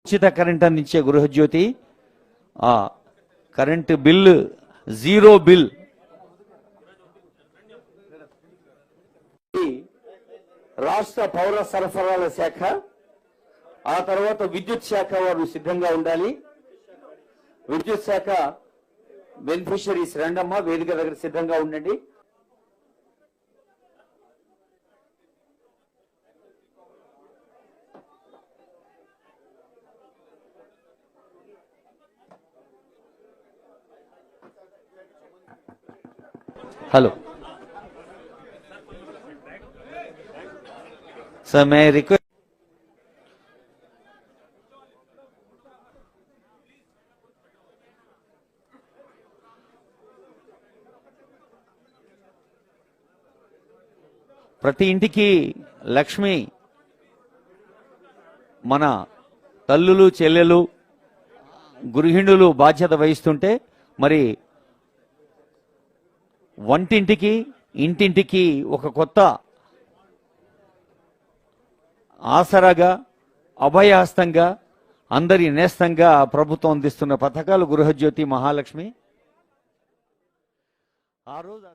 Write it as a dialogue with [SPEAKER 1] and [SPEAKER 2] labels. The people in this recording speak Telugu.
[SPEAKER 1] ఉచిత కరెంట్ అందించే Gruhajyothi current bill zero bill
[SPEAKER 2] రాష్ట్ర పౌర సరఫరాల శాఖ ఆ తర్వాత విద్యుత్ శాఖ వారు సిద్ధంగా ఉండాలి. విద్యుత్ శాఖ బెనిఫిషరీస్ రండమ్మ వేదిక దగ్గర సిద్ధంగా ఉండండి.
[SPEAKER 1] हेलो सर, मैं रिक्वेस्ट ప్రతి ఇంటికి లక్ష్మి మన తల్లులు చెల్లెలు గృహిణులు బాధ్యత వహిస్తుంటే మరి వంటింటికి ఇంటింటికి ఒక కొత్త ఆసరాగా అభయహస్తంగా అందరి నేస్తంగా ప్రభుత్వం అందిస్తున్న పథకాలు గృహజ్యోతి మహాలక్ష్మి. ఆ రోజు